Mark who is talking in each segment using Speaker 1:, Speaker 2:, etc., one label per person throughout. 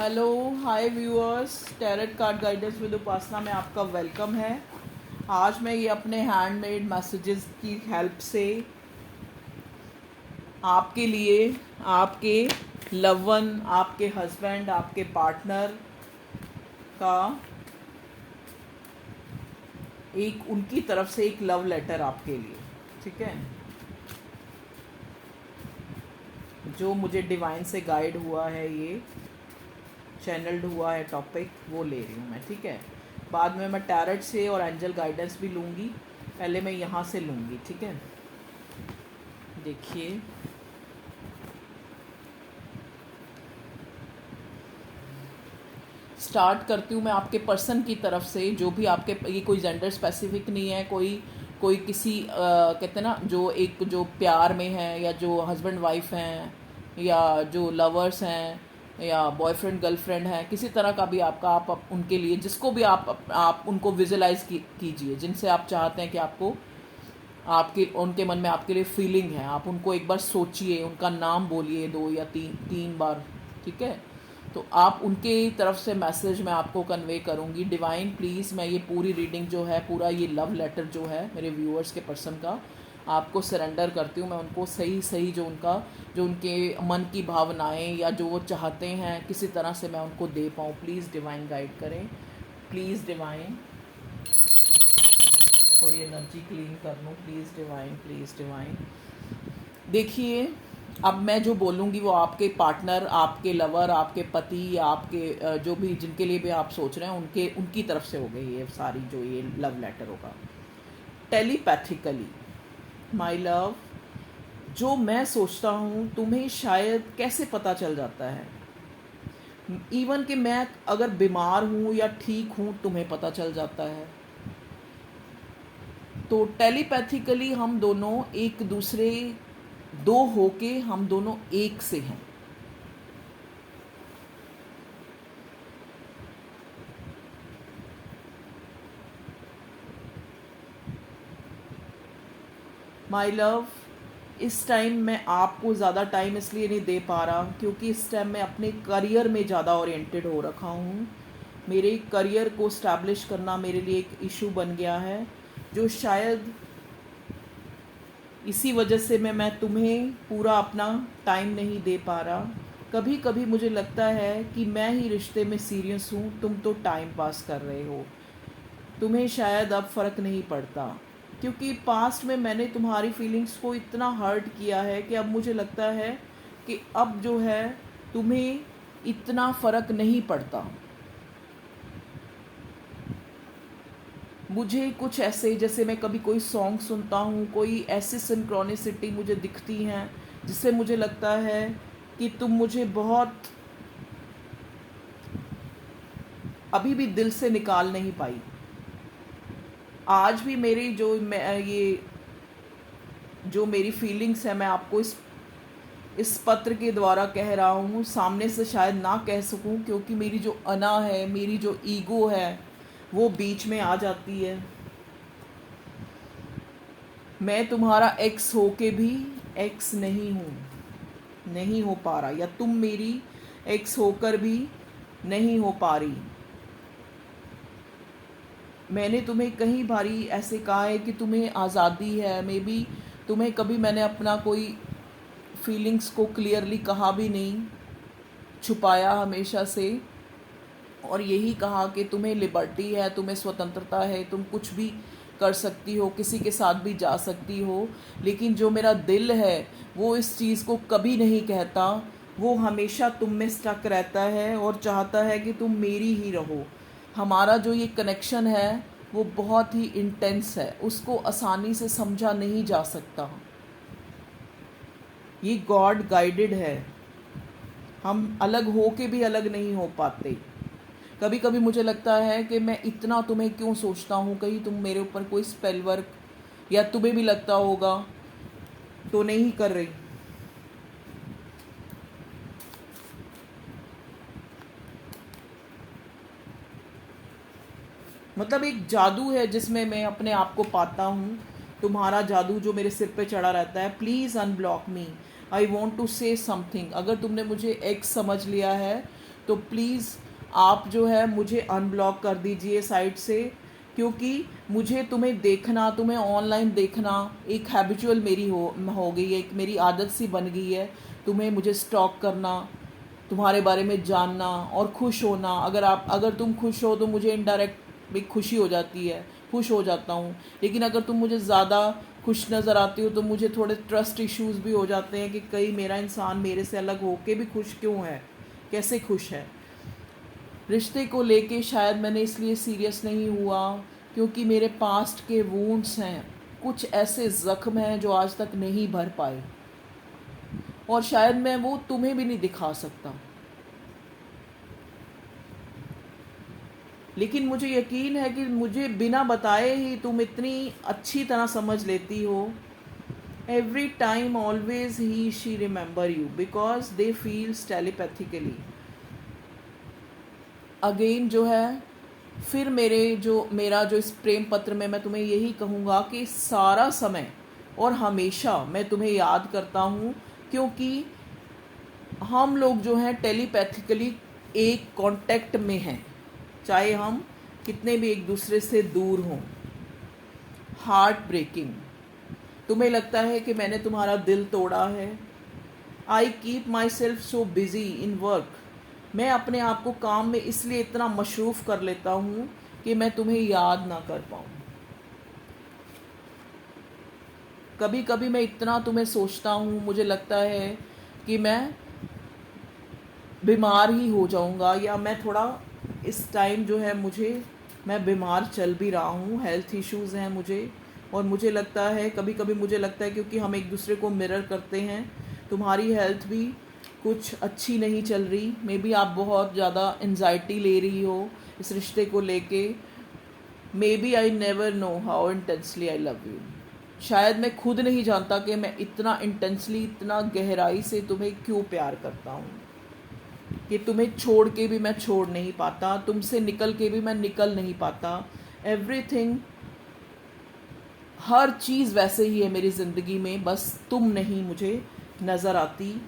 Speaker 1: Hello hi viewers, tarot card guidance with Upasana में आपका welcome है। आज मैं ये अपने हैंडमेड मैसेजेस की हेल्प से आपके लिए, आपके लव वन, आपके हस्बैंड, आपके पार्टनर का एक उनकी तरफ से एक लव लेटर आपके लिए, ठीक है, जो मुझे डिवाइन से गाइड हुआ है, ये चैनल्ड हुआ है टॉपिक, वो ले रही हूँ मैं, ठीक है। बाद में मैं टैरेट से और एंजल गाइडेंस भी लूँगी, पहले मैं यहाँ से लूँगी, ठीक है। देखिए, स्टार्ट करती हूँ मैं आपके पर्सन की तरफ से, जो भी आपके, ये कोई जेंडर स्पेसिफिक नहीं है, कोई कोई किसी कहते हैं ना, जो एक जो प्यार में है, या जो हस्बैंड वाइफ हैं, या जो लवर्स हैं, या बॉयफ्रेंड गर्लफ्रेंड है, किसी तरह का भी आपका, आप उनके लिए जिसको भी आप उनको विजुलाइज कीजिए, जिनसे आप चाहते हैं कि आपको, आपके उनके मन में आपके लिए फीलिंग है, आप उनको एक बार सोचिए, उनका नाम बोलिए 2 या 3 बार, ठीक है। तो आप उनके तरफ से मैसेज मैं आपको कन्वे करूँगी। डिवाइन प्लीज़, मैं ये पूरी रीडिंग जो है, पूरा ये लव लेटर जो है मेरे व्यूअर्स के पर्सन का, आपको सरेंडर करती हूँ। मैं उनको सही सही जो उनका, जो उनके मन की भावनाएं या जो वो चाहते हैं, किसी तरह से मैं उनको दे पाऊँ। प्लीज़ डिवाइन गाइड करें, प्लीज़ डिवाइन, थोड़ी एनर्जी क्लीन कर लूँ, प्लीज़ डिवाइन, प्लीज़ डिवाइन। देखिए, अब मैं जो बोलूँगी वो आपके पार्टनर, आपके लवर, आपके पति, या आपके जो भी जिनके लिए भी आप सोच रहे हैं, उनकी तरफ से हो गई ये सारी, जो ये लव लेटर होगा। टेलीपैथिकली, माय लव, जो मैं सोचता हूँ तुम्हें शायद कैसे पता चल जाता है। इवन कि मैं अगर बीमार हूँ या ठीक हूँ, तुम्हें पता चल जाता है। तो टेलीपैथिकली हम दोनों एक दूसरे, दो होके हम दोनों एक से हैं। माय लव, इस टाइम मैं आपको ज़्यादा टाइम इसलिए नहीं दे पा रहा क्योंकि इस टाइम मैं अपने करियर में ज़्यादा ओरिएंटेड हो रखा हूँ। मेरे करियर को स्टैब्लिश करना मेरे लिए एक इशू बन गया है, जो शायद इसी वजह से मैं तुम्हें पूरा अपना टाइम नहीं दे पा रहा। कभी कभी मुझे लगता है कि मैं ही रिश्ते में सीरियस हूँ, तुम तो टाइम पास कर रहे हो। तुम्हें शायद अब फ़र्क नहीं पड़ता, क्योंकि पास्ट में मैंने तुम्हारी फीलिंग्स को इतना हर्ट किया है कि अब मुझे लगता है कि अब जो है तुम्हें इतना फ़र्क नहीं पड़ता। मुझे कुछ ऐसे, जैसे मैं कभी कोई सॉन्ग सुनता हूँ, कोई ऐसी सिंक्रोनिसिटी मुझे दिखती हैं जिससे मुझे लगता है कि तुम मुझे बहुत अभी भी दिल से निकाल नहीं पाई। आज भी मेरी जो मैं ये जो मेरी फीलिंग्स है, मैं आपको इस पत्र के द्वारा कह रहा हूँ। सामने से शायद ना कह सकूँ, क्योंकि मेरी जो अना है, मेरी जो ईगो है, वो बीच में आ जाती है। मैं तुम्हारा एक्स हो के भी एक्स नहीं हूँ, नहीं हो पा रहा, या तुम मेरी एक्स होकर भी नहीं हो पा रही। मैंने तुम्हें कई बारी ऐसे कहा है कि तुम्हें आज़ादी है, मे बी तुम्हें कभी मैंने अपना कोई फीलिंग्स को क्लियरली कहा भी नहीं, छुपाया हमेशा से, और यही कहा कि तुम्हें लिबर्टी है, तुम्हें स्वतंत्रता है, तुम कुछ भी कर सकती हो, किसी के साथ भी जा सकती हो। लेकिन जो मेरा दिल है वो इस चीज़ को कभी नहीं कहता, वो हमेशा तुम में स्टक रहता है और चाहता है कि तुम मेरी ही रहो। हमारा जो ये कनेक्शन है वो बहुत ही इंटेंस है, उसको आसानी से समझा नहीं जा सकता। ये गॉड गाइडेड है, हम अलग हो के भी अलग नहीं हो पाते। कभी कभी मुझे लगता है कि मैं इतना तुम्हें क्यों सोचता हूँ, कहीं तुम मेरे ऊपर कोई स्पेल वर्क, या तुम्हें भी लगता होगा, तो नहीं कर रही। मतलब एक जादू है जिसमें मैं अपने आप को पाता हूँ, तुम्हारा जादू जो मेरे सिर पे चढ़ा रहता है। Please unblock me, I want to say something. अगर तुमने मुझे एक्स समझ लिया है तो प्लीज़ आप जो है मुझे अनब्लॉक कर दीजिए साइट से, क्योंकि मुझे तुम्हें देखना, तुम्हें ऑनलाइन देखना एक हैबिचुअल मेरी हो गई है, एक मेरी आदत सी बन गई है। तुम्हें मुझे स्टॉक करना, तुम्हारे बारे में जानना और खुश होना। अगर तुम खुश हो तो मुझे इनडायरेक्ट एक खुशी हो जाती है, खुश हो जाता हूँ। लेकिन अगर तुम मुझे ज़्यादा खुश नज़र आती हो तो मुझे थोड़े ट्रस्ट इश्यूज़ भी हो जाते हैं कि कहीं मेरा इंसान मेरे से अलग होके भी खुश क्यों है, कैसे खुश है। रिश्ते को लेके शायद मैंने इसलिए सीरियस नहीं हुआ क्योंकि मेरे पास्ट के वूंड्स हैं, कुछ ऐसे ज़ख्म हैं जो आज तक नहीं भर पाए, और शायद मैं वो तुम्हें भी नहीं दिखा सकता। लेकिन मुझे यकीन है कि मुझे बिना बताए ही तुम इतनी अच्छी तरह समझ लेती हो। Every time always he she remember you because they feels telepathically. Again जो है, फिर मेरा जो इस प्रेम पत्र में मैं तुम्हें यही कहूँगा कि सारा समय और हमेशा मैं तुम्हें याद करता हूँ, क्योंकि हम लोग जो हैं टेलीपैथिकली एक कांटेक्ट में हैं, चाहे हम कितने भी एक दूसरे से दूर हों। हार्ट ब्रेकिंग, तुम्हें लगता है कि मैंने तुम्हारा दिल तोड़ा है। I keep my self so busy in work, मैं अपने आप को काम में इसलिए इतना मशरूफ़ कर लेता हूँ कि मैं तुम्हें याद ना कर पाऊँ। कभी कभी मैं इतना तुम्हें सोचता हूँ, मुझे लगता है कि मैं बीमार ही हो जाऊँगा, या मैं थोड़ा इस टाइम जो है मैं बीमार चल भी रहा हूँ, हेल्थ इश्यूज़ हैं मुझे। और मुझे लगता है कभी कभी मुझे लगता है क्योंकि हम एक दूसरे को मिरर करते हैं, तुम्हारी हेल्थ भी कुछ अच्छी नहीं चल रही। मे बी आप बहुत ज़्यादा एंजाइटी ले रही हो इस रिश्ते को लेके। Maybe I never know how intensely I love you. शायद मैं खुद नहीं जानता कि मैं इतना इंटेंसली, इतना गहराई से तुम्हें क्यों प्यार करता हूँ, कि तुम्हें छोड़ के भी मैं छोड़ नहीं पाता, तुमसे निकल के भी मैं निकल नहीं पाता। एवरीथिंग, हर चीज़ वैसे ही है मेरी ज़िंदगी में, बस तुम नहीं मुझे नज़र आती।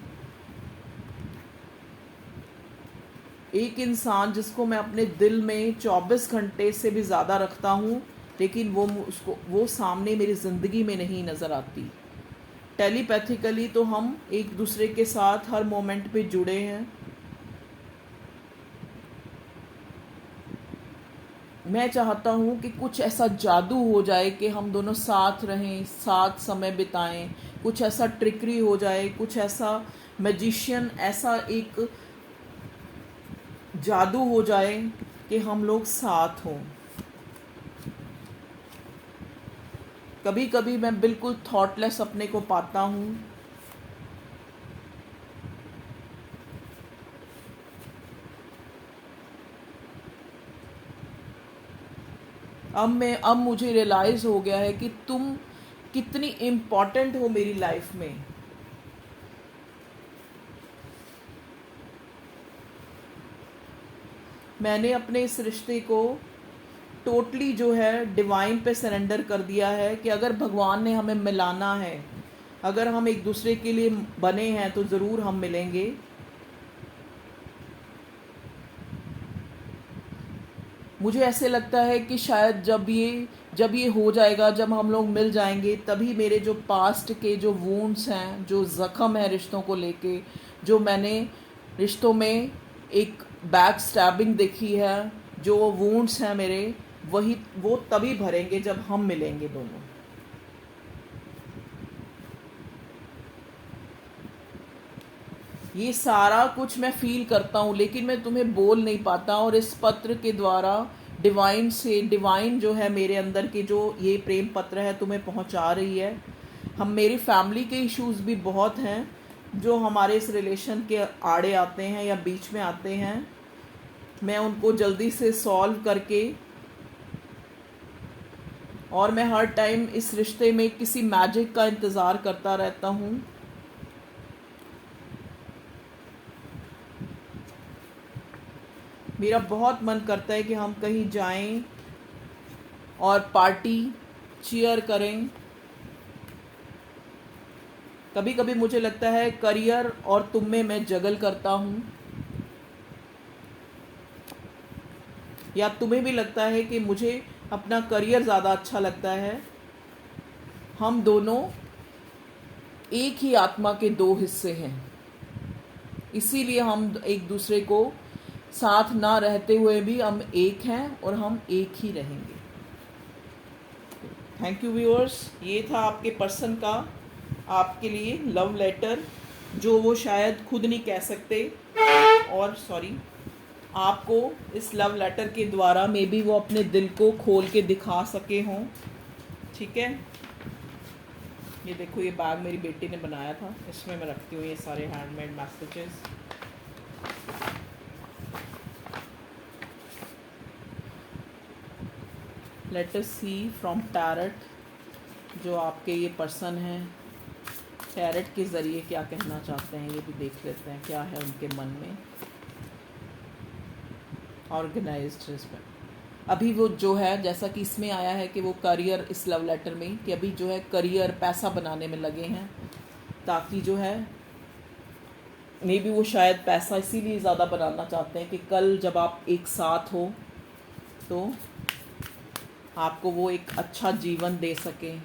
Speaker 1: एक इंसान जिसको मैं अपने दिल में 24 घंटे से भी ज़्यादा रखता हूँ, लेकिन वो सामने मेरी ज़िंदगी में नहीं नज़र आती। टेलीपैथिकली तो हम एक दूसरे के साथ हर मोमेंट पे जुड़े हैं। मैं चाहता हूँ कि कुछ ऐसा जादू हो जाए कि हम दोनों साथ रहें, साथ समय बिताएं, कुछ ऐसा ट्रिकरी हो जाए, कुछ ऐसा मैजिशियन, ऐसा एक जादू हो जाए कि हम लोग साथ हों। कभी कभी मैं बिल्कुल थॉटलेस अपने को पाता हूँ। अब मुझे रियलाइज़ हो गया है कि तुम कितनी इम्पॉर्टेंट हो मेरी लाइफ में। मैंने अपने इस रिश्ते को टोटली जो है डिवाइन पे सरेंडर कर दिया है कि अगर भगवान ने हमें मिलाना है, अगर हम एक दूसरे के लिए बने हैं तो ज़रूर हम मिलेंगे। मुझे ऐसे लगता है कि शायद जब ये हो जाएगा, जब हम लोग मिल जाएंगे, तभी मेरे जो पास्ट के जो वूंड्स हैं, जो ज़ख़म है रिश्तों को लेके, जो मैंने रिश्तों में एक बैक स्टैबिंग देखी है, जो वूंड्स हैं मेरे, वो तभी भरेंगे जब हम मिलेंगे दोनों। ये सारा कुछ मैं फील करता हूँ, लेकिन मैं तुम्हें बोल नहीं पाता। और इस पत्र के द्वारा डिवाइन जो है मेरे अंदर के, जो ये प्रेम पत्र है तुम्हें पहुँचा रही है। मेरी फैमिली के इश्यूज़ भी बहुत हैं जो हमारे इस रिलेशन के आड़े आते हैं या बीच में आते हैं। मैं उनको जल्दी से सॉल्व करके, और मैं हर टाइम इस रिश्ते में किसी मैजिक का इंतज़ार करता रहता हूँ। मेरा बहुत मन करता है कि हम कहीं जाएं और पार्टी चीयर करें। कभी कभी मुझे लगता है करियर और तुम में मैं जगल करता हूँ। या तुम्हें भी लगता है कि मुझे अपना करियर ज़्यादा अच्छा लगता है, हम दोनों एक ही आत्मा के दो हिस्से हैं, इसीलिए हम एक दूसरे को साथ ना रहते हुए भी हम एक हैं और हम एक ही रहेंगे। थैंक यू व्यूअर्स, ये था आपके पर्सन का आपके लिए लव लेटर, जो वो शायद खुद नहीं कह सकते, और आपको इस लव लेटर के द्वारा मे बी वो अपने दिल को खोल के दिखा सके हों। ठीक है, ये देखो, ये बैग मेरी बेटी ने बनाया था, इसमें मैं रखती हूँ ये सारे handmade messages. Let us see from tarot, जो आपके ये पर्सन हैं टैरट के ज़रिए क्या कहना चाहते हैं, ये भी देख लेते हैं क्या है उनके मन में। ऑर्गेनाइज्ड रिस्पेक्ट, अभी वो जो है, जैसा कि इसमें आया है कि वो करियर, इस लव लेटर में कि अभी जो है करियर पैसा बनाने में लगे हैं, ताकि जो है मे बी वो शायद पैसा इसीलिए ज़्यादा बनाना चाहते हैं कि कल जब आप एक साथ हो तो आपको वो एक अच्छा जीवन दे सकें।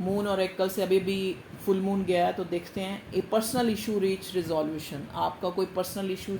Speaker 1: मून और एकल से अभी भी फुल मून गया है, तो देखते हैं ए पर्सनल इशू रीच रिजोल्यूशन, आपका कोई पर्सनल इशू